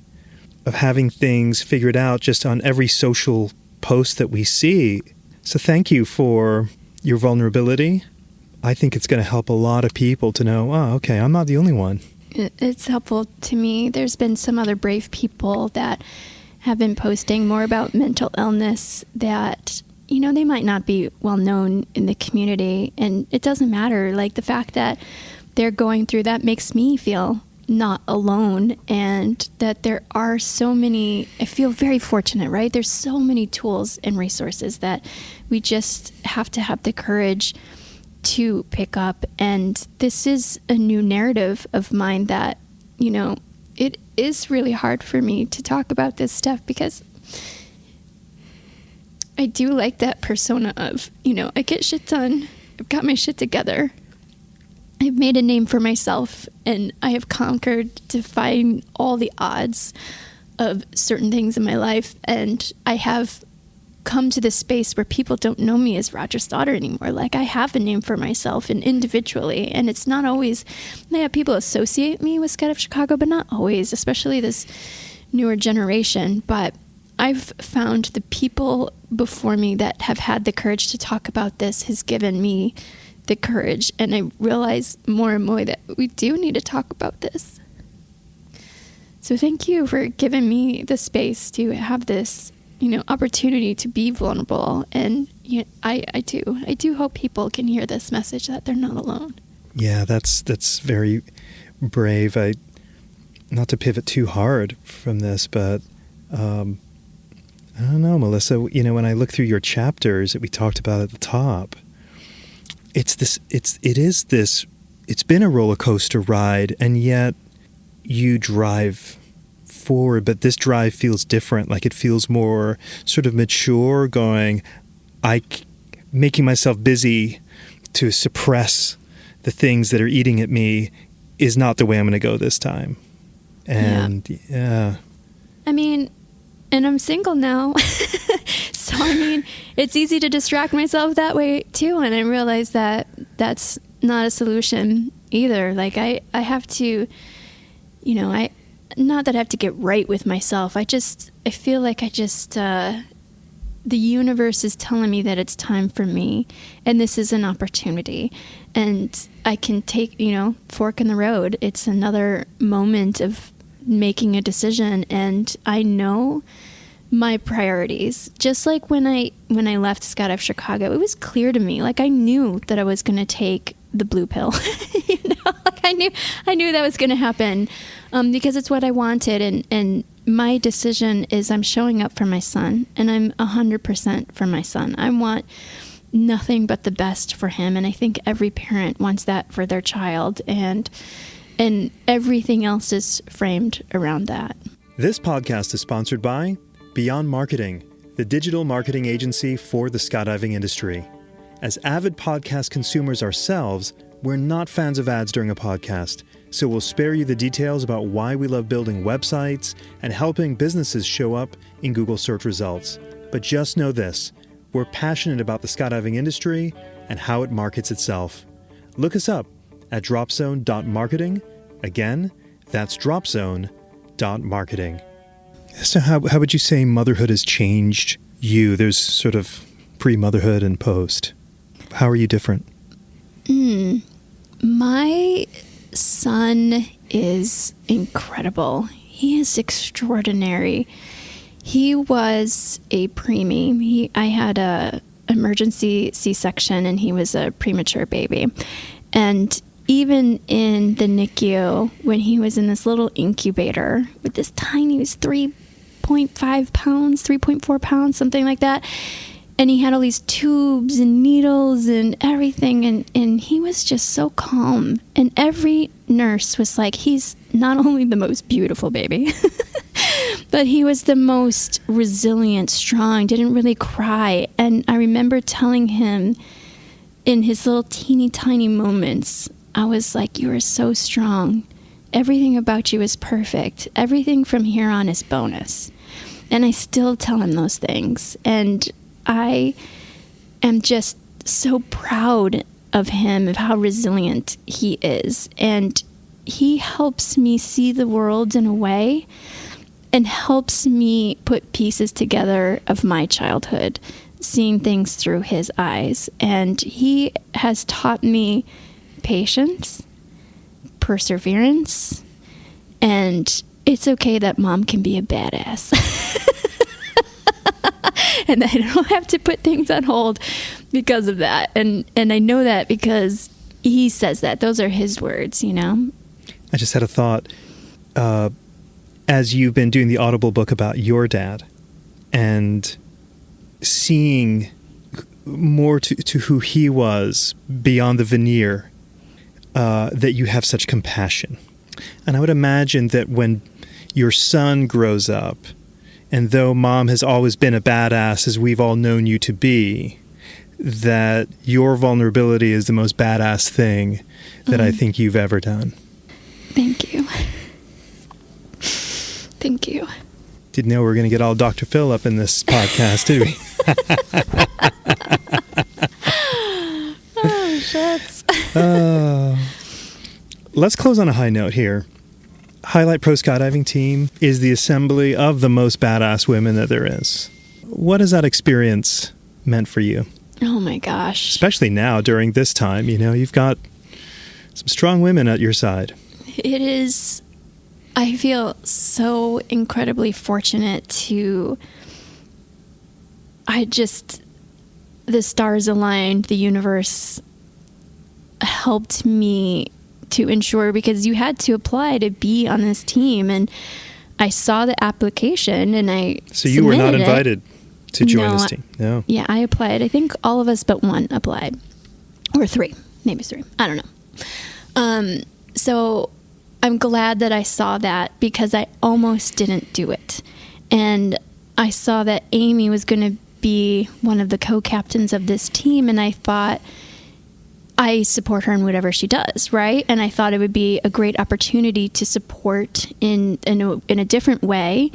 of having things figured out just on every social post that we see. So thank you for your vulnerability. I think it's going to help a lot of people to know, oh, okay, I'm not the only one. It's helpful to me. There's been some other brave people that have been posting more about mental illness that, they might not be well known in the community. And it doesn't matter. Like the fact that they're going through that makes me feel not alone, and that there are so many, I feel very fortunate, right? There's so many tools and resources that we just have to have the courage to pick up. And this is a new narrative of mine that, it is really hard for me to talk about this stuff because I do like that persona of, I get shit done. I've got my shit together. I've made a name for myself, and I have conquered, defying all the odds of certain things in my life. And I have come to this space where people don't know me as Roger's daughter anymore. Like, I have a name for myself and individually, and it's not always, people associate me with Skydive Chicago, but not always, especially this newer generation. But I've found the people before me that have had the courage to talk about this has given me the courage. And I realize more and more that we do need to talk about this. So thank you for giving me the space to have this, opportunity to be vulnerable. And I do hope people can hear this message that they're not alone. Yeah, that's very brave. Not to pivot too hard from this, but I don't know, Melissa, when I look through your chapters that we talked about at the top, it's been a roller coaster ride, and yet you drive forward, but this drive feels different. Like, it feels more sort of mature, making myself busy to suppress the things that are eating at me is not the way I'm going to go this time. And yeah. And I'm single now. So, it's easy to distract myself that way too. And I realize that that's not a solution either. Like, I have to, not that I have to get right with myself. I feel like the universe is telling me that it's time for me, and this is an opportunity, and I can take, fork in the road. It's another moment of making a decision, and I know my priorities. Just like when I left Skydive Chicago, it was clear to me. Like, I knew that I was going to take the blue pill. I knew that was going to happen because it's what I wanted. And my decision is I'm showing up for my son, and I'm 100% for my son. I want nothing but the best for him. And I think every parent wants that for their child. And everything else is framed around that. This podcast is sponsored by Beyond Marketing, the digital marketing agency for the skydiving industry. As avid podcast consumers ourselves, we're not fans of ads during a podcast, so we'll spare you the details about why we love building websites and helping businesses show up in Google search results. But just know this, we're passionate about the skydiving industry and how it markets itself. Look us up at dropzone.marketing. Again, that's dropzone.marketing. So how would you say motherhood has changed you? There's sort of pre-motherhood and post. How are you different? My son is incredible. He is extraordinary. He was a preemie. I had a emergency C-section and he was a premature baby. And even in the NICU, when he was in this little incubator with this tiny, he was 3.5 pounds, 3.4 pounds, something like that. And he had all these tubes and needles and everything. And he was just so calm. And every nurse was like, he's not only the most beautiful baby, but he was the most resilient, strong, didn't really cry. And I remember telling him in his little teeny tiny moments, I was like, you are so strong. Everything about you is perfect. Everything from here on is bonus. And I still tell him those things. And I am just so proud of him, of how resilient he is. And he helps me see the world in a way and helps me put pieces together of my childhood, seeing things through his eyes. And he has taught me patience, perseverance, and it's okay that mom can be a badass. And I don't have to put things on hold because of that. And I know that because he says that. Those are his words, you know? I just had a thought. As you've been doing the Audible book about your dad and seeing more to who he was beyond the veneer, that you have such compassion. And I would imagine that when your son grows up, and though mom has always been a badass as we've all known you to be, that your vulnerability is the most badass thing that I think you've ever done. Thank you. Thank you. Didn't know we were going to get all Dr. Phil up in this podcast, did we? Oh, shucks. Let's close on a high note here. Highlight Pro Skydiving Team is the assembly of the most badass women that there is. What has that experience meant for you? Oh my gosh. Especially now during this time, you know, you've got some strong women at your side. It is, I feel so incredibly fortunate to, the stars aligned, the universe helped me to ensure, because you had to apply to be on this team, and I saw the application and I So you were not submitted invited to join this team? No. Yeah, I applied. I think all of us but one applied. Or three. Maybe three. I don't know. So I'm glad that I saw that, because I almost didn't do it. And I saw that Amy was going to be one of the co-captains of this team, and I thought, I support her in whatever she does, right? And I thought it would be a great opportunity to support in a different way.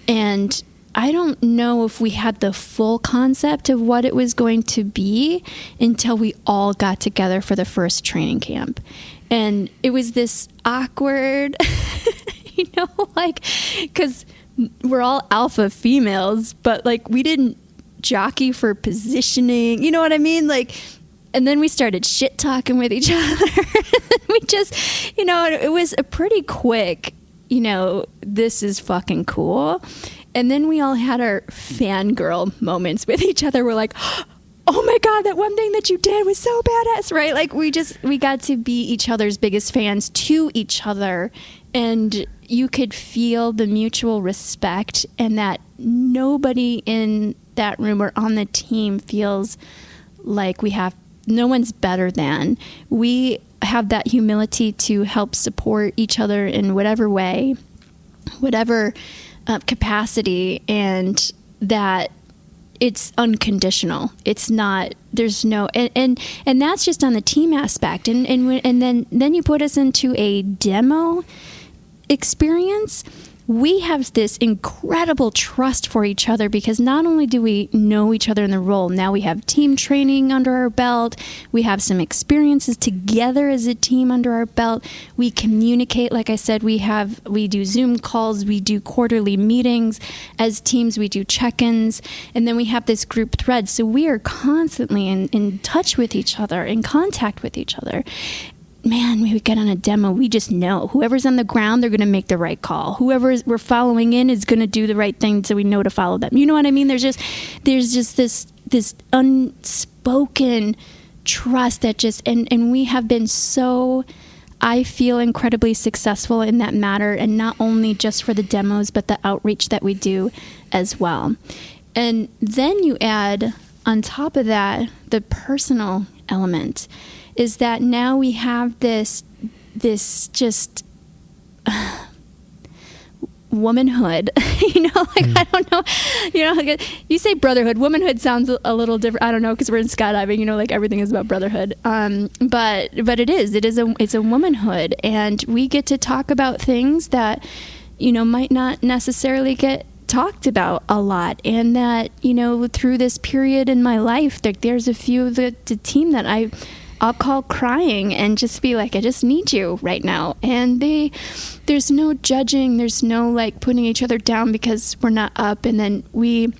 And I don't know if we had the full concept of what it was going to be until we all got together for the first training camp. And it was this awkward, because we're all alpha females, but we didn't jockey for positioning, you know what I mean? And then we started shit talking with each other. We just, it was a pretty quick, this is fucking cool. And then we all had our fangirl moments with each other. We're like, oh my God, that one thing that you did was so badass, right? We got to be each other's biggest fans to each other. And you could feel the mutual respect, and that nobody in that room or on the team feels like no one's better than. We have that humility to help support each other in whatever way, whatever capacity, and that it's unconditional. It's not, there's no, and that's just on the team aspect. And then you put us into a demo experience. We have this incredible trust for each other because not only do we know each other in the role, now we have team training under our belt. We have some experiences together as a team under our belt. We communicate. Like I said, we do Zoom calls. We do quarterly meetings. As teams, we do check-ins. And then we have this group thread. So we are constantly in touch with each other, in contact with each other. Man, when we get on a demo, we just know whoever's on the ground, they're going to make the right call. Whoever we're following in is going to do the right thing, so we know to follow them. You know what I mean? There's just this unspoken trust that just, and we have been so, I feel, incredibly successful in that matter, and not only just for the demos, but the outreach that we do as well. And then you add on top of that the personal element. Is that now we have this just womanhood, I don't know, like you say brotherhood, womanhood sounds a little different. I don't know, because we're in skydiving, like everything is about brotherhood. But it's a womanhood, and we get to talk about things that, might not necessarily get talked about a lot, and that, through this period in my life, there's a few of the team that I'll call crying and just be like, I just need you right now. And there's no judging. There's no like putting each other down because we're not up. And then we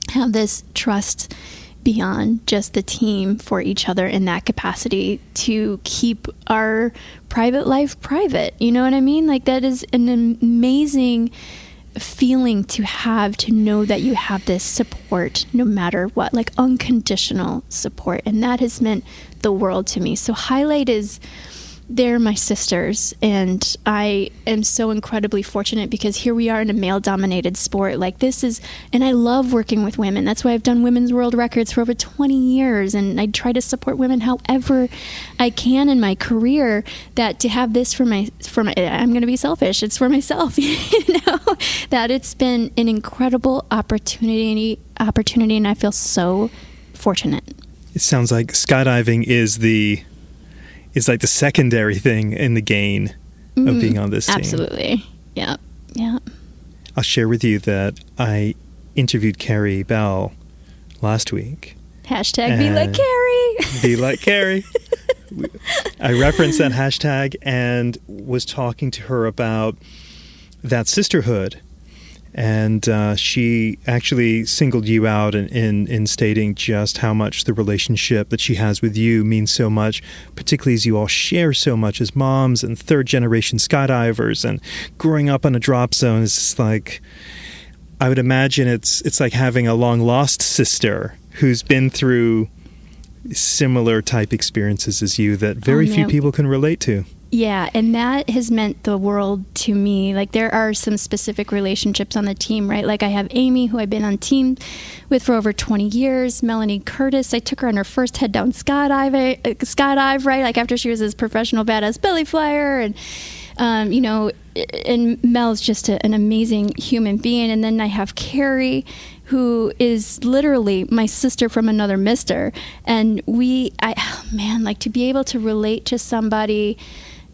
have this trust beyond just the team for each other in that capacity to keep our private life private. You know what I mean? Like, that is an amazing feeling to have, to know that you have this support no matter what, like unconditional support. And that has meant the world to me. So Highlight they're my sisters, and I am so incredibly fortunate because here we are in a male-dominated sport like this is, and I love working with women. That's why I've done women's world records for over 20 years, and I try to support women however I can in my career. That to have this for my I'm going to be selfish, it's for myself, that it's been an incredible opportunity, and I feel so fortunate. It sounds like skydiving is like the secondary thing in the gain of being on this team. Absolutely. Yeah. I'll share with you that I interviewed Carrie Bell last week. Hashtag be like Carrie. Be like Carrie. I referenced that hashtag and was talking to her about that sisterhood. And she actually singled you out in stating just how much the relationship that she has with you means so much, particularly as you all share so much as moms and third-generation skydivers, and growing up on a drop zone is just like, I would imagine it's like having a long-lost sister who's been through similar type experiences as you that very few people can relate to. Yeah, and that has meant the world to me. Like, there are some specific relationships on the team, right? Like, I have Amy, who I've been on team with for over 20 years. Melanie Curtis, I took her on her first head-down skydive, right? Like, after she was this professional badass belly flyer, and and Mel's just an amazing human being. And then I have Carrie, who is literally my sister from another mister. And to be able to relate to somebody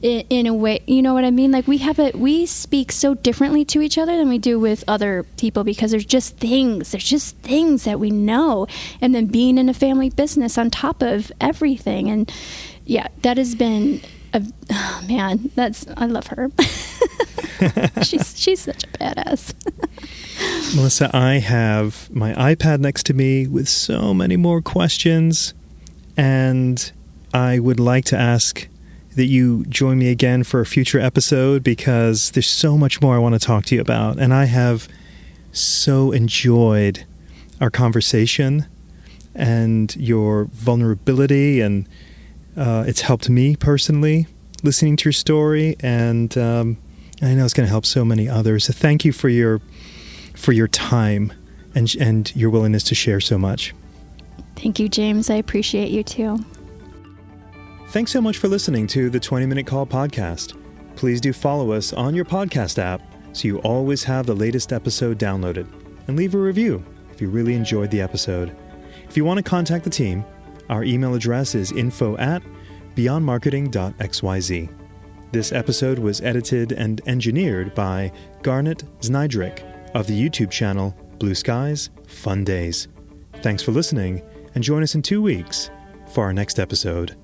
in a way, you know what I mean? Like, we speak so differently to each other than we do with other people, because there's just things that we know. And then being in a family business on top of everything. And yeah, that has been I love her. She's such a badass. Melissa, I have my iPad next to me with so many more questions, and I would like to ask that you join me again for a future episode, because there's so much more I want to talk to you about, and I have so enjoyed our conversation and your vulnerability, and it's helped me personally listening to your story, and I know it's going to help so many others. So thank you for your time and your willingness to share so much. Thank you, James. I appreciate you too. Thanks so much for listening to the 20-Minute Call podcast. Please do follow us on your podcast app so you always have the latest episode downloaded, and leave a review. if you really enjoyed the episode. If you want to contact the team, our email address is info@beyondmarketing.xyz. This episode was edited and engineered by Garnet Znydrick of the YouTube channel Blue Skies, Fun Days. Thanks for listening, and join us in 2 weeks for our next episode.